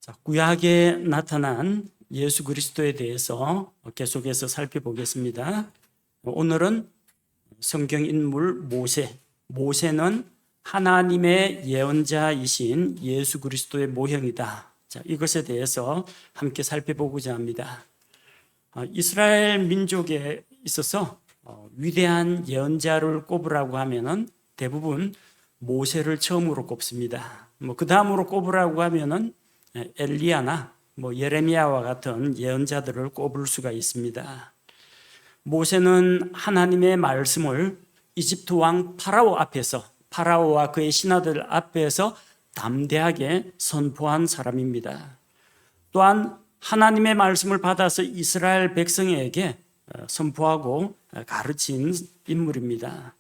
자, 구약에 나타난 예수 그리스도에 대해서 계속해서 살펴보겠습니다. 오늘은 성경 인물 모세. 모세는 하나님의 예언자이신 예수 그리스도의 모형이다. 자, 이것에 대해서 함께 살펴보고자 합니다. 이스라엘 민족에 있어서 위대한 예언자를 꼽으라고 하면은 대부분 모세를 처음으로 꼽습니다. 그 다음으로 꼽으라고 하면은 엘리야나 예레미야와 같은 예언자들을 꼽을 수가 있습니다. 모세는 하나님의 말씀을 이집트 왕 파라오 앞에서, 파라오와 그의 신하들 앞에서 담대하게 선포한 사람입니다. 또한 하나님의 말씀을 받아서 이스라엘 백성에게 선포하고 가르친 인물입니다.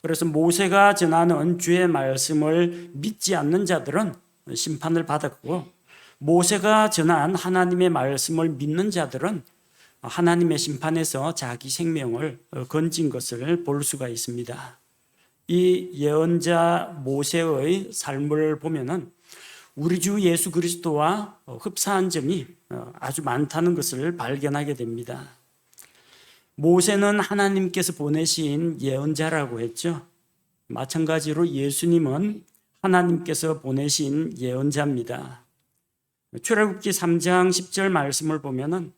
그래서 모세가 전하는 주의 말씀을 믿지 않는 자들은 심판을 받았고, 모세가 전한 하나님의 말씀을 믿는 자들은 하나님의 심판에서 자기 생명을 건진 것을 볼 수가 있습니다. 이 예언자 모세의 삶을 보면은 우리 주 예수 그리스도와 흡사한 점이 아주 많다는 것을 발견하게 됩니다. 모세는 하나님께서 보내신 예언자라고 했죠. 마찬가지로 예수님은 하나님께서 보내신 예언자입니다. 출애굽기 3장 10절 말씀을 보면은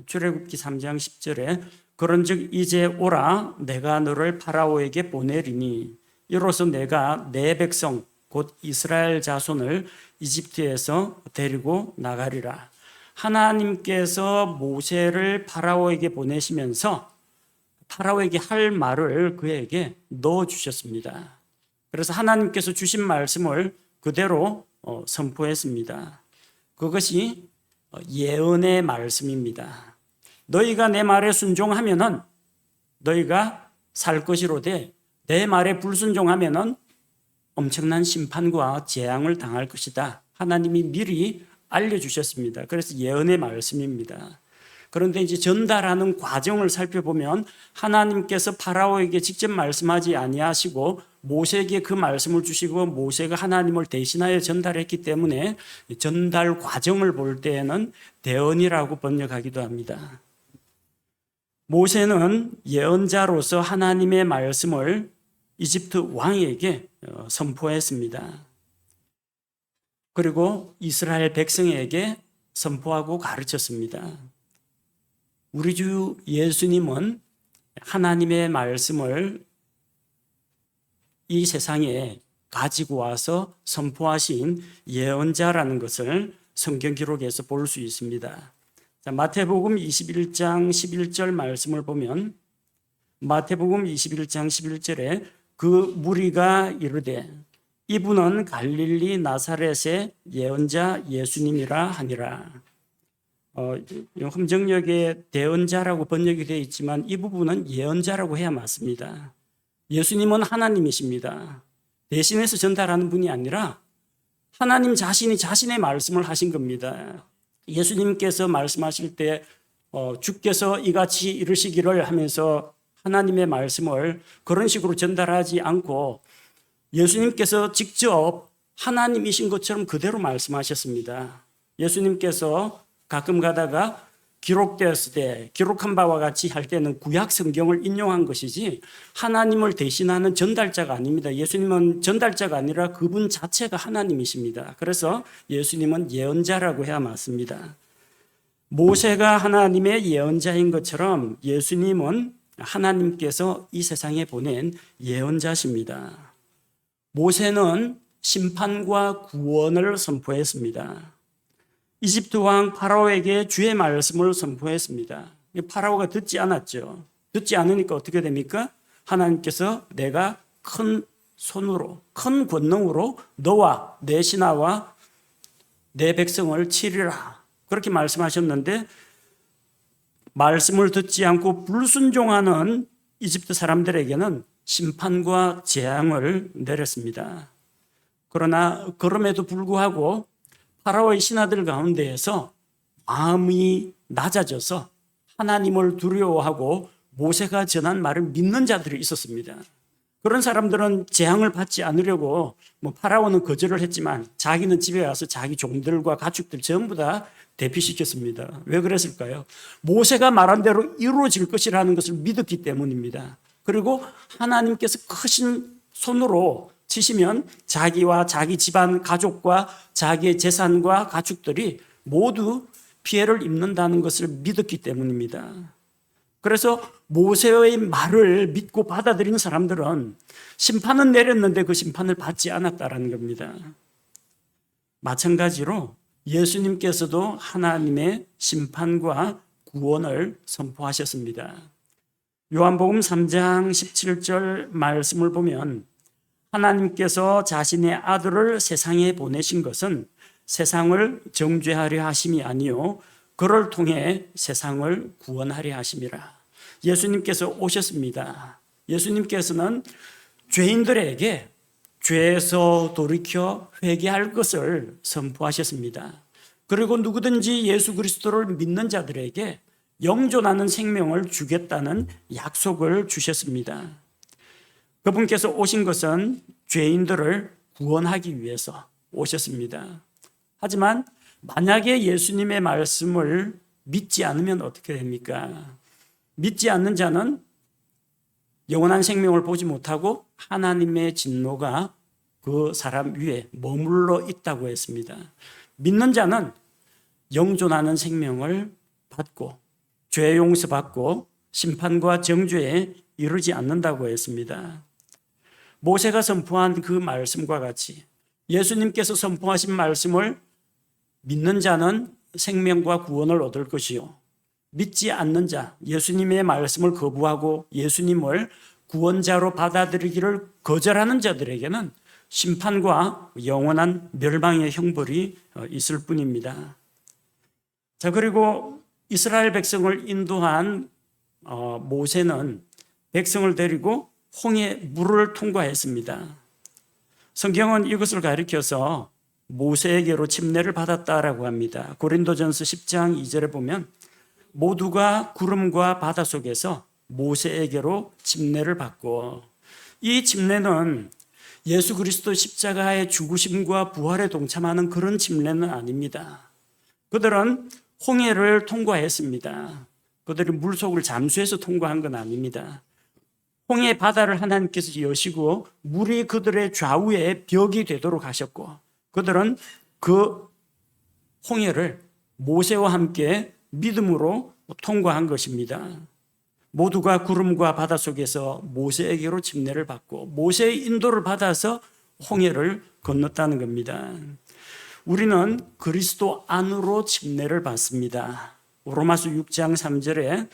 출애굽기 3장 10절에 그런즉 이제 오라 내가 너를 파라오에게 보내리니 이로써 내가 내 백성 곧 이스라엘 자손을 이집트에서 데리고 나가리라. 하나님께서 모세를 파라오에게 보내시면서 파라오에게 할 말을 그에게 넣어주셨습니다. 그래서 하나님께서 주신 말씀을 그대로 선포했습니다. 그것이 예언의 말씀입니다. 너희가 내 말에 순종하면은 너희가 살 것이로되 내 말에 불순종하면은 엄청난 심판과 재앙을 당할 것이다. 하나님이 미리 알려주셨습니다. 그래서 예언의 말씀입니다. 그런데 이제 전달하는 과정을 살펴보면 하나님께서 파라오에게 직접 말씀하지 아니하시고 모세에게 그 말씀을 주시고 모세가 하나님을 대신하여 전달했기 때문에 전달 과정을 볼 때에는 대언이라고 번역하기도 합니다. 모세는 예언자로서 하나님의 말씀을 이집트 왕에게 선포했습니다. 그리고 이스라엘 백성에게 선포하고 가르쳤습니다. 우리 주 예수님은 하나님의 말씀을 이 세상에 가지고 와서 선포하신 예언자라는 것을 성경 기록에서 볼 수 있습니다. 자, 마태복음 21장 11절 말씀을 보면 마태복음 21장 11절에 그 무리가 이르되 이분은 갈릴리 나사렛의 예언자 예수님이라 하니라. 함정역에 대언자라고 번역이 되어 있지만 이 부분은 예언자라고 해야 맞습니다. 예수님은 하나님이십니다. 대신해서 전달하는 분이 아니라 하나님 자신이 자신의 말씀을 하신 겁니다. 예수님께서 말씀하실 때 주께서 이같이 이르시기를 하면서 하나님의 말씀을 그런 식으로 전달하지 않고 예수님께서 직접 하나님이신 것처럼 그대로 말씀하셨습니다. 예수님께서 가끔 가다가 기록되었을 때 기록한 바와 같이 할 때는 구약 성경을 인용한 것이지 하나님을 대신하는 전달자가 아닙니다. 예수님은 전달자가 아니라 그분 자체가 하나님이십니다. 그래서 예수님은 예언자라고 해야 맞습니다. 모세가 하나님의 예언자인 것처럼 예수님은 하나님께서 이 세상에 보낸 예언자십니다. 모세는 심판과 구원을 선포했습니다. 이집트 왕 파라오에게 주의 말씀을 선포했습니다. 파라오가 듣지 않았죠. 듣지 않으니까 어떻게 됩니까? 하나님께서 내가 큰 손으로, 큰 권능으로 너와 내 신하와 내 백성을 치리라. 그렇게 말씀하셨는데 말씀을 듣지 않고 불순종하는 이집트 사람들에게는 심판과 재앙을 내렸습니다. 그러나 그럼에도 불구하고 파라오의 신하들 가운데에서 마음이 낮아져서 하나님을 두려워하고 모세가 전한 말을 믿는 자들이 있었습니다. 그런 사람들은 재앙을 받지 않으려고 파라오는 거절을 했지만 자기는 집에 와서 자기 종들과 가축들 전부 다 대피시켰습니다. 왜 그랬을까요? 모세가 말한 대로 이루어질 것이라는 것을 믿었기 때문입니다. 그리고 하나님께서 크신 손으로 치시면 자기와 자기 집안 가족과 자기의 재산과 가축들이 모두 피해를 입는다는 것을 믿었기 때문입니다. 그래서 모세의 말을 믿고 받아들인 사람들은 심판은 내렸는데 그 심판을 받지 않았다는 겁니다. 마찬가지로 예수님께서도 하나님의 심판과 구원을 선포하셨습니다. 요한복음 3장 17절 말씀을 보면 하나님께서 자신의 아들을 세상에 보내신 것은 세상을 정죄하려 하심이 아니요 그를 통해 세상을 구원하려 하심이라. 예수님께서 오셨습니다. 예수님께서는 죄인들에게 죄에서 돌이켜 회개할 것을 선포하셨습니다. 그리고 누구든지 예수 그리스도를 믿는 자들에게 영존하는 생명을 주겠다는 약속을 주셨습니다. 그분께서 오신 것은 죄인들을 구원하기 위해서 오셨습니다. 하지만 만약에 예수님의 말씀을 믿지 않으면 어떻게 됩니까? 믿지 않는 자는 영원한 생명을 보지 못하고 하나님의 진노가 그 사람 위에 머물러 있다고 했습니다. 믿는 자는 영존하는 생명을 받고 죄 용서받고 심판과 정죄에 이르지 않는다고 했습니다. 모세가 선포한 그 말씀과 같이 예수님께서 선포하신 말씀을 믿는 자는 생명과 구원을 얻을 것이요 믿지 않는 자, 예수님의 말씀을 거부하고 예수님을 구원자로 받아들이기를 거절하는 자들에게는 심판과 영원한 멸망의 형벌이 있을 뿐입니다. 자, 그리고 이스라엘 백성을 인도한 모세는 백성을 데리고 홍해 물을 통과했습니다. 성경은 이것을 가리켜서 모세에게로 침례를 받았다라고 합니다. 고린도전서 10장 2절에 보면 모두가 구름과 바다 속에서 모세에게로 침례를 받고, 이 침례는 예수 그리스도 십자가의 죽으심과 부활에 동참하는 그런 침례는 아닙니다. 그들은 홍해를 통과했습니다. 그들이 물속을 잠수해서 통과한 건 아닙니다. 홍해 바다를 하나님께서 여시고 물이 그들의 좌우에 벽이 되도록 하셨고, 그들은 그 홍해를 모세와 함께 믿음으로 통과한 것입니다. 모두가 구름과 바다 속에서 모세에게로 침례를 받고 모세의 인도를 받아서 홍해를 건넜다는 겁니다. 우리는 그리스도 안으로 침례를 받습니다. 로마서 6장 3절에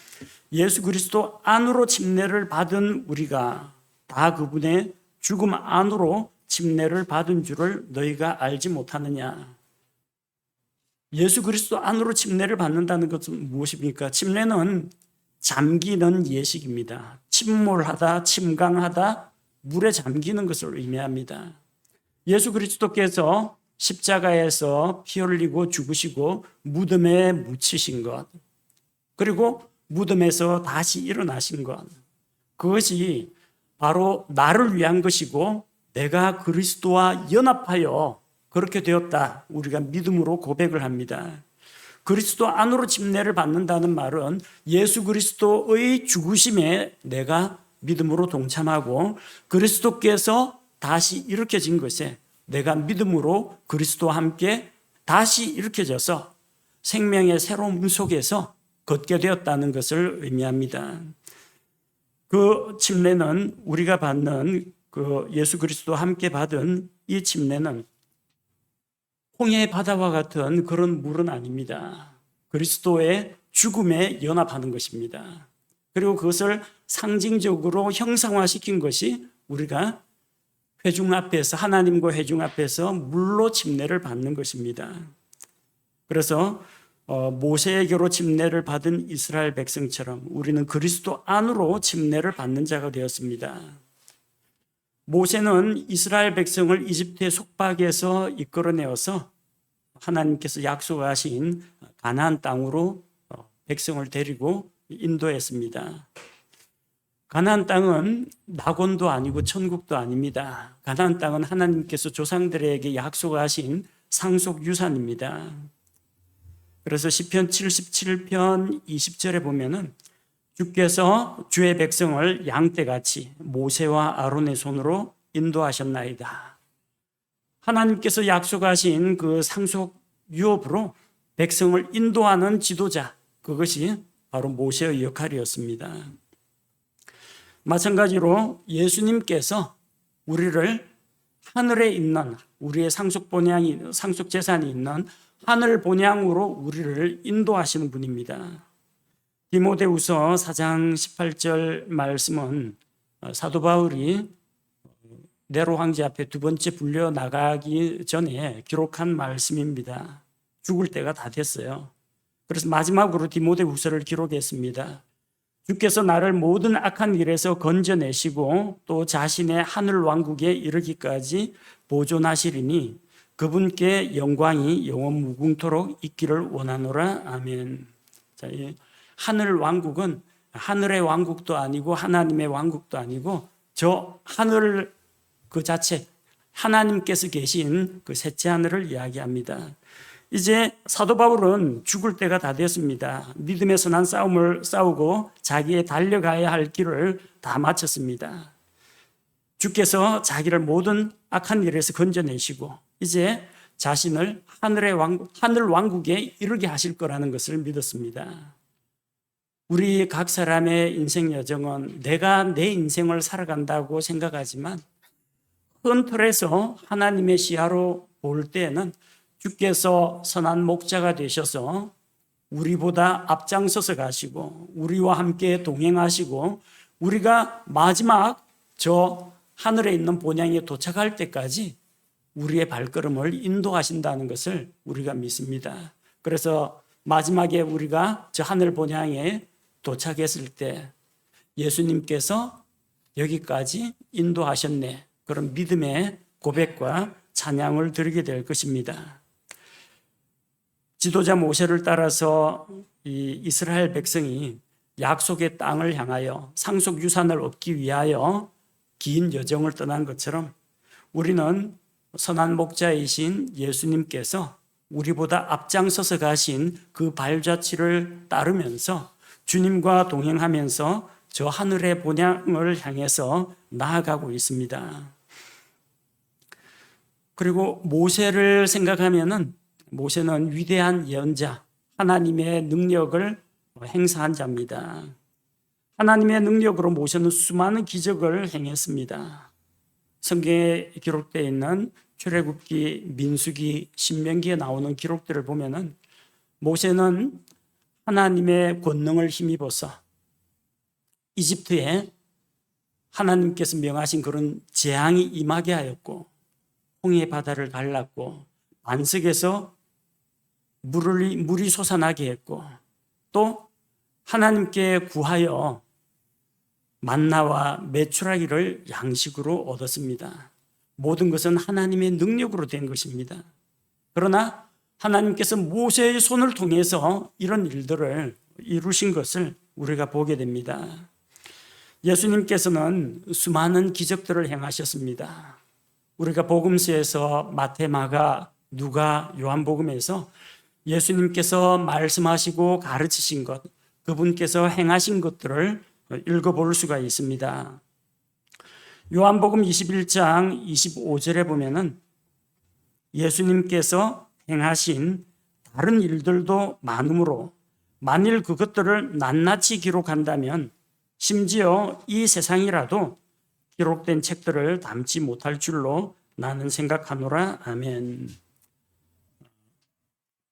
예수 그리스도 안으로 침례를 받은 우리가 다 그분의 죽음 안으로 침례를 받은 줄을 너희가 알지 못하느냐. 예수 그리스도 안으로 침례를 받는다는 것은 무엇입니까? 침례는 잠기는 예식입니다. 침몰하다, 침강하다, 물에 잠기는 것을 의미합니다. 예수 그리스도께서 십자가에서 피 흘리고 죽으시고 무덤에 묻히신 것, 그리고 무덤에서 다시 일어나신 것, 그것이 바로 나를 위한 것이고 내가 그리스도와 연합하여 그렇게 되었다, 우리가 믿음으로 고백을 합니다. 그리스도 안으로 침례를 받는다는 말은 예수 그리스도의 죽으심에 내가 믿음으로 동참하고 그리스도께서 다시 일으켜진 것에 내가 믿음으로 그리스도와 함께 다시 일으켜져서 생명의 새로운 속에서 걷게 되었다는 것을 의미합니다. 그 침례는 우리가 받는 그 예수 그리스도와 함께 받은 이 침례는 홍해의 바다와 같은 그런 물은 아닙니다. 그리스도의 죽음에 연합하는 것입니다. 그리고 그것을 상징적으로 형상화시킨 것이 우리가 회중 앞에서, 하나님과 회중 앞에서 물로 침례를 받는 것입니다. 그래서 모세에게로 침례를 받은 이스라엘 백성처럼 우리는 그리스도 안으로 침례를 받는 자가 되었습니다. 모세는 이스라엘 백성을 이집트의 속박에서 이끌어내어서 하나님께서 약속하신 가나안 땅으로 백성을 데리고 인도했습니다. 가나안 땅은 낙원도 아니고 천국도 아닙니다. 가나안 땅은 하나님께서 조상들에게 약속하신 상속 유산입니다. 그래서 시편 77편 20절에 보면은 주께서 주의 백성을 양떼같이 모세와 아론의 손으로 인도하셨나이다. 하나님께서 약속하신 그 상속 유업으로 백성을 인도하는 지도자, 그것이 바로 모세의 역할이었습니다. 마찬가지로 예수님께서 우리를 하늘에 있는 우리의 상속 재산이 있는 하늘 본향으로 우리를 인도하시는 분입니다. 디모데후서 4장 18절 말씀은 사도 바울이 네로 황제 앞에 두 번째 불려 나가기 전에 기록한 말씀입니다. 죽을 때가 다 됐어요. 그래서 마지막으로 디모데후서를 기록했습니다. 주께서 나를 모든 악한 일에서 건져내시고 또 자신의 하늘 왕국에 이르기까지 보존하시리니 그분께 영광이 영원 무궁토록 있기를 원하노라. 아멘. 자, 이 하늘 왕국은 하늘의 왕국도 아니고 하나님의 왕국도 아니고 저 하늘 그 자체, 하나님께서 계신 그 셋째 하늘을 이야기합니다. 이제 사도 바울은 죽을 때가 다 됐습니다. 믿음의 선한 싸움을 싸우고 자기의 달려가야 할 길을 다 마쳤습니다. 주께서 자기를 모든 악한 일에서 건져내시고 이제 자신을 하늘 왕국에 이르게 하실 거라는 것을 믿었습니다. 우리 각 사람의 인생 여정은 내가 내 인생을 살아간다고 생각하지만 큰 틀에서 하나님의 시야로 볼 때에는 주께서 선한 목자가 되셔서 우리보다 앞장서서 가시고 우리와 함께 동행하시고 우리가 마지막 저 하늘에 있는 본향에 도착할 때까지 우리의 발걸음을 인도하신다는 것을 우리가 믿습니다. 그래서 마지막에 우리가 저 하늘 본향에 도착했을 때 예수님께서 여기까지 인도하셨네, 그런 믿음의 고백과 찬양을 드리게 될 것입니다. 지도자 모세를 따라서 이 이스라엘 백성이 약속의 땅을 향하여 상속 유산을 얻기 위하여 긴 여정을 떠난 것처럼 우리는 선한 목자이신 예수님께서 우리보다 앞장서서 가신 그 발자취를 따르면서 주님과 동행하면서 저 하늘의 본향을 향해서 나아가고 있습니다. 그리고 모세를 생각하면은 모세는 위대한 예언자, 하나님의 능력을 행사한 자입니다. 하나님의 능력으로 모세는 수많은 기적을 행했습니다. 성경에 기록되어 있는 출애굽기, 민수기, 신명기에 나오는 기록들을 보면은 모세는 하나님의 권능을 힘입어서 이집트에 하나님께서 명하신 그런 재앙이 임하게 하였고 홍해 바다를 갈랐고 안석에서 물이 솟아나게 했고 또 하나님께 구하여 만나와 메추라기를 양식으로 얻었습니다. 모든 것은 하나님의 능력으로 된 것입니다. 그러나 하나님께서 모세의 손을 통해서 이런 일들을 이루신 것을 우리가 보게 됩니다. 예수님께서는 수많은 기적들을 행하셨습니다. 우리가 복음서에서 마태, 마가, 누가, 요한복음에서 예수님께서 말씀하시고 가르치신 것, 그분께서 행하신 것들을 읽어볼 수가 있습니다. 요한복음 21장 25절에 보면은 예수님께서 행하신 다른 일들도 많으므로 만일 그것들을 낱낱이 기록한다면 심지어 이 세상이라도 기록된 책들을 담지 못할 줄로 나는 생각하노라. 아멘.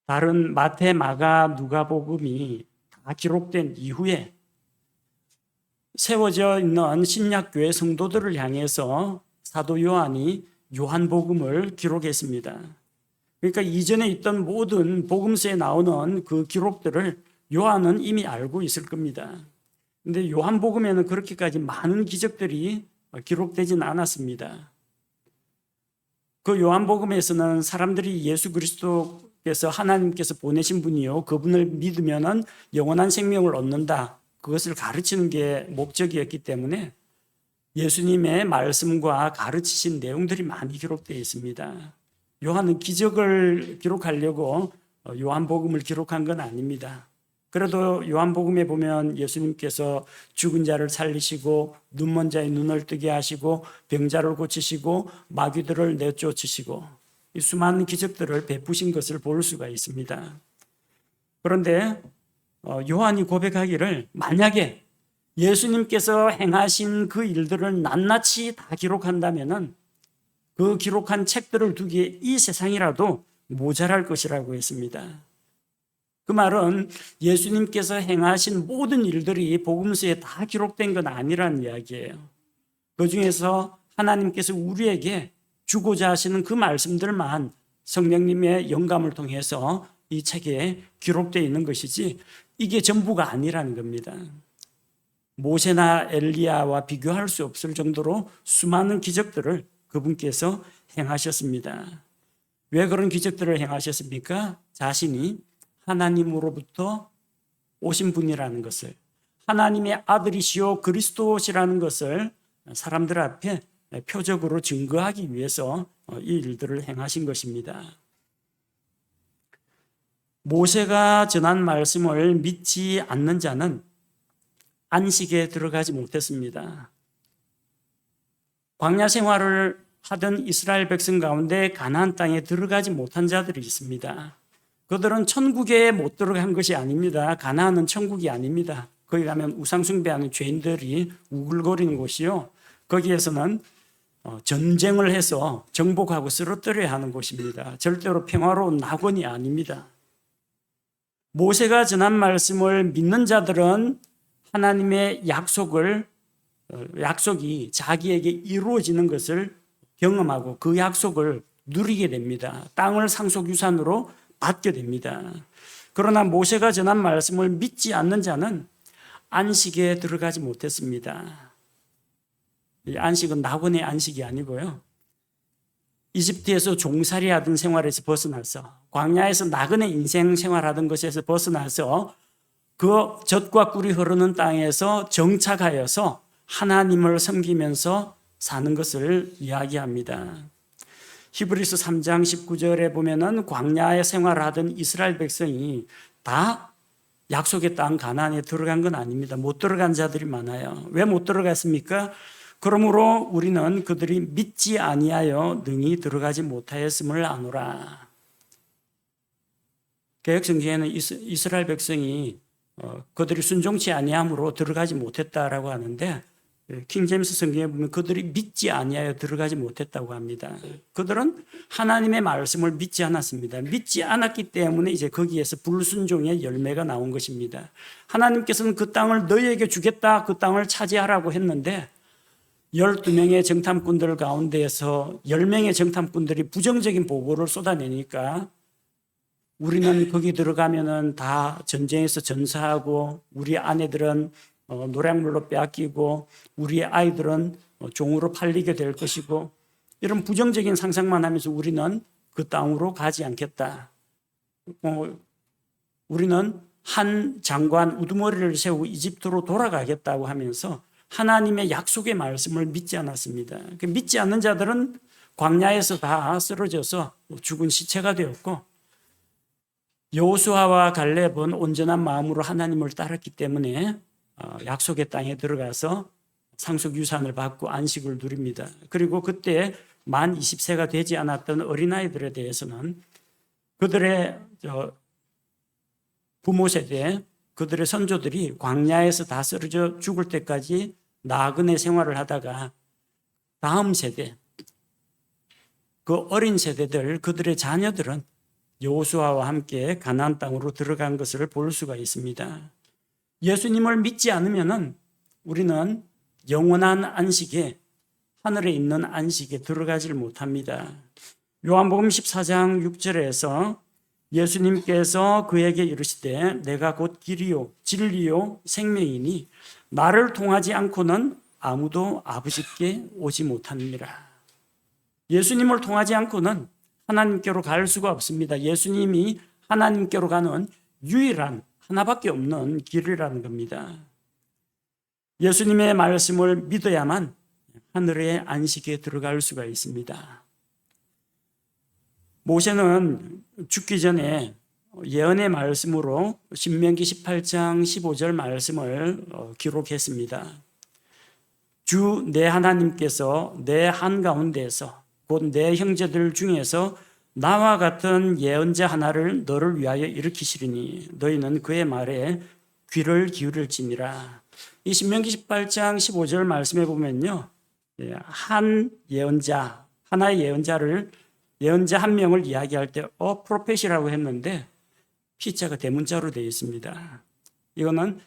다른 마태, 마가, 누가복음이 다 기록된 이후에 세워져 있는 신약교회 성도들을 향해서 사도 요한이 요한복음을 기록했습니다. 그러니까 이전에 있던 모든 복음서에 나오는 그 기록들을 요한은 이미 알고 있을 겁니다. 그런데 요한복음에는 그렇게까지 많은 기적들이 기록되지는 않았습니다. 그 요한복음에서는 사람들이 예수 그리스도께서 하나님께서 보내신 분이요 그분을 믿으면은 영원한 생명을 얻는다, 그것을 가르치는 게 목적이었기 때문에 예수님의 말씀과 가르치신 내용들이 많이 기록되어 있습니다. 요한은 기적을 기록하려고 요한복음을 기록한 건 아닙니다. 그래도 요한복음에 보면 예수님께서 죽은 자를 살리시고 눈먼 자의 눈을 뜨게 하시고 병자를 고치시고 마귀들을 내쫓으시고 이 수많은 기적들을 베푸신 것을 볼 수가 있습니다. 그런데 요한이 고백하기를 만약에 예수님께서 행하신 그 일들을 낱낱이 다 기록한다면은 그 기록한 책들을 두기에 이 세상이라도 모자랄 것이라고 했습니다. 그 말은 예수님께서 행하신 모든 일들이 복음서에 다 기록된 건 아니라는 이야기예요. 그 중에서 하나님께서 우리에게 주고자 하시는 그 말씀들만 성령님의 영감을 통해서 이 책에 기록되어 있는 것이지 이게 전부가 아니라는 겁니다. 모세나 엘리야와 비교할 수 없을 정도로 수많은 기적들을 그분께서 행하셨습니다. 왜 그런 기적들을 행하셨습니까? 자신이 하나님으로부터 오신 분이라는 것을, 하나님의 아들이시오 그리스도시라는 것을 사람들 앞에 표적으로 증거하기 위해서 이 일들을 행하신 것입니다. 모세가 전한 말씀을 믿지 않는 자는 안식에 들어가지 못했습니다. 광야 생활을 하던 이스라엘 백성 가운데 가나안 땅에 들어가지 못한 자들이 있습니다. 그들은 천국에 못 들어간 것이 아닙니다. 가나안은 천국이 아닙니다. 거기 가면 우상 숭배하는 죄인들이 우글거리는 곳이요. 거기에서는 전쟁을 해서 정복하고 쓰러뜨려야 하는 곳입니다. 절대로 평화로운 낙원이 아닙니다. 모세가 전한 말씀을 믿는 자들은 하나님의 약속이 자기에게 이루어지는 것을 경험하고 그 약속을 누리게 됩니다. 땅을 상속유산으로 받게 됩니다. 그러나 모세가 전한 말씀을 믿지 않는 자는 안식에 들어가지 못했습니다. 이 안식은 낙원의 안식이 아니고요. 이집트에서 종살이 하던 생활에서 벗어나서 광야에서 나그네 인생 생활하던 것에서 벗어나서 그 젖과 꿀이 흐르는 땅에서 정착하여서 하나님을 섬기면서 사는 것을 이야기합니다. 히브리서 3장 19절에 보면은 광야에 생활하던 이스라엘 백성이 다 약속의 땅 가나안에 들어간 건 아닙니다. 못 들어간 자들이 많아요. 왜 못 들어갔습니까? 그러므로 우리는 그들이 믿지 아니하여 능히 들어가지 못하였음을 아노라. 개혁성경에는 이스라엘 백성이 그들이 순종치 아니함으로 들어가지 못했다라고 하는데 킹제임스 성경에 보면 그들이 믿지 아니하여 들어가지 못했다고 합니다. 그들은 하나님의 말씀을 믿지 않았습니다. 믿지 않았기 때문에 이제 거기에서 불순종의 열매가 나온 것입니다. 하나님께서는 그 땅을 너희에게 주겠다, 그 땅을 차지하라고 했는데 12명의 정탐꾼들 가운데에서 10명의 정탐꾼들이 부정적인 보고를 쏟아내니까 우리는 거기 들어가면은 다 전쟁에서 전사하고 우리 아내들은 노략물로 빼앗기고 우리 아이들은 종으로 팔리게 될 것이고 이런 부정적인 상상만 하면서 우리는 그 땅으로 가지 않겠다. 우리는 한 장관 우두머리를 세우고 이집트로 돌아가겠다고 하면서 하나님의 약속의 말씀을 믿지 않았습니다. 믿지 않는 자들은 광야에서 다 쓰러져서 죽은 시체가 되었고 여호수아와 갈렙은 온전한 마음으로 하나님을 따랐기 때문에 약속의 땅에 들어가서 상속유산을 받고 안식을 누립니다. 그리고 그때 만 20세가 되지 않았던 어린아이들에 대해서는 그들의 부모 세대, 그들의 선조들이 광야에서 다 쓰러져 죽을 때까지 나그네 생활을 하다가 다음 세대, 그 어린 세대들, 그들의 자녀들은 여호수아와 함께 가나안 땅으로 들어간 것을 볼 수가 있습니다. 예수님을 믿지 않으면은 우리는 영원한 안식에, 하늘에 있는 안식에 들어가질 못합니다. 요한복음 14장 6절에서 예수님께서 그에게 이르시되 내가 곧 길이요 진리요 생명이니 나를 통하지 않고는 아무도 아버지께 오지 못하느니라. 예수님을 통하지 않고는 하나님께로 갈 수가 없습니다. 예수님이 하나님께로 가는 유일한 하나밖에 없는 길이라는 겁니다. 예수님의 말씀을 믿어야만 하늘의 안식에 들어갈 수가 있습니다. 모세는 죽기 전에 예언의 말씀으로 신명기 18장 15절 말씀을 기록했습니다. 주 내 하나님께서 내 한가운데에서 곧 내 형제들 중에서 나와 같은 예언자 하나를 너를 위하여 일으키시리니 너희는 그의 말에 귀를 기울일지니라. 이 신명기 18장 15절 말씀에 보면요, 한 예언자, 하나의 예언자 한 명을 이야기할 때 프로펫이라고 했는데 피자가 대문자로 되어 있습니다. 이거는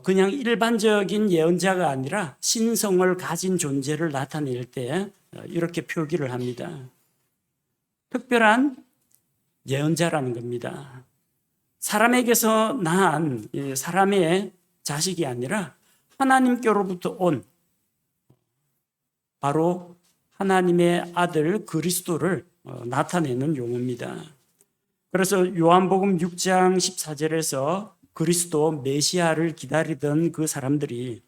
그냥 일반적인 예언자가 아니라 신성을 가진 존재를 나타낼 때 이렇게 표기를 합니다. 특별한 예언자라는 겁니다. 사람에게서 낳은 사람의 자식이 아니라 하나님께로부터 온 바로 하나님의 아들 그리스도를 나타내는 용어입니다. 그래서 요한복음 6장 14절에서 그리스도 메시아를 기다리던 그 사람들이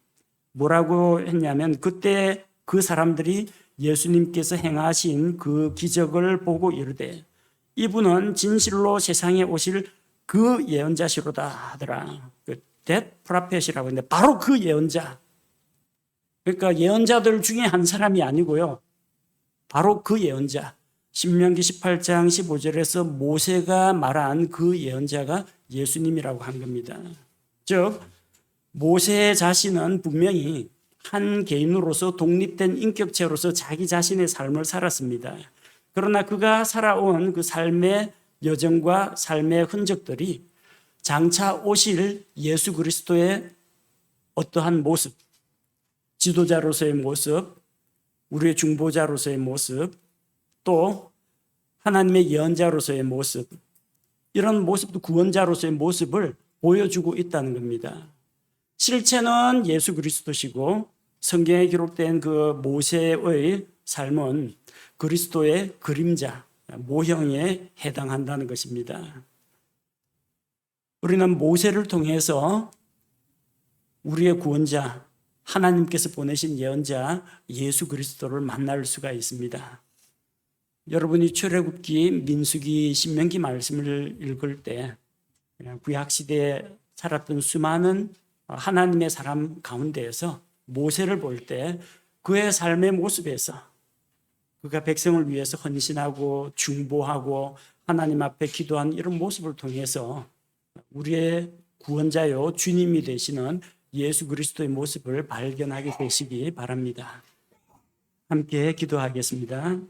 뭐라고 했냐면, 그때 그 사람들이 예수님께서 행하신 그 기적을 보고 이르되 이분은 진실로 세상에 오실 그 예언자시로다 하더라. that prophet이라고 했는데 바로 그 예언자. 그러니까 예언자들 중에 한 사람이 아니고요, 바로 그 예언자. 신명기 18장 15절에서 모세가 말한 그 예언자가 예수님이라고 한 겁니다. 즉 모세 자신은 분명히 한 개인으로서 독립된 인격체로서 자기 자신의 삶을 살았습니다. 그러나 그가 살아온 그 삶의 여정과 삶의 흔적들이 장차 오실 예수 그리스도의 어떠한 모습, 지도자로서의 모습, 우리의 중보자로서의 모습, 또 하나님의 예언자로서의 모습, 이런 모습도 구원자로서의 모습을 보여주고 있다는 겁니다. 실체는 예수 그리스도시고 성경에 기록된 그 모세의 삶은 그리스도의 그림자, 모형에 해당한다는 것입니다. 우리는 모세를 통해서 우리의 구원자, 하나님께서 보내신 예언자 예수 그리스도를 만날 수가 있습니다. 여러분이 출애굽기, 민수기, 신명기 말씀을 읽을 때 구약시대에 살았던 수많은 하나님의 사람 가운데에서 모세를 볼 때 그의 삶의 모습에서 그가 백성을 위해서 헌신하고 중보하고 하나님 앞에 기도한 이런 모습을 통해서 우리의 구원자요 주님이 되시는 예수 그리스도의 모습을 발견하게 되시기 바랍니다. 함께 기도하겠습니다.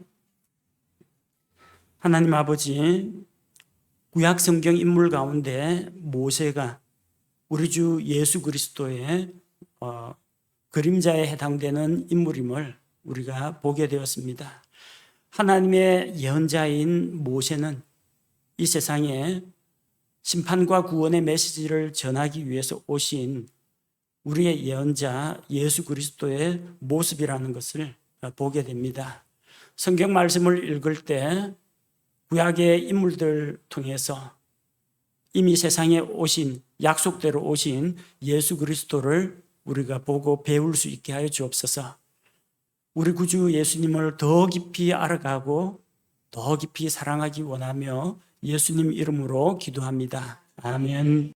하나님 아버지, 구약 성경 인물 가운데 모세가 우리 주 예수 그리스도의 그림자에 해당되는 인물임을 우리가 보게 되었습니다. 하나님의 예언자인 모세는 이 세상에 심판과 구원의 메시지를 전하기 위해서 오신 우리의 예언자 예수 그리스도의 모습이라는 것을 보게 됩니다. 성경 말씀을 읽을 때 구약의 인물들 통해서 이미 세상에 오신, 약속대로 오신 예수 그리스도를 우리가 보고 배울 수 있게 하여 주옵소서. 우리 구주 예수님을 더 깊이 알아가고 더 깊이 사랑하기 원하며 예수님 이름으로 기도합니다. 아멘.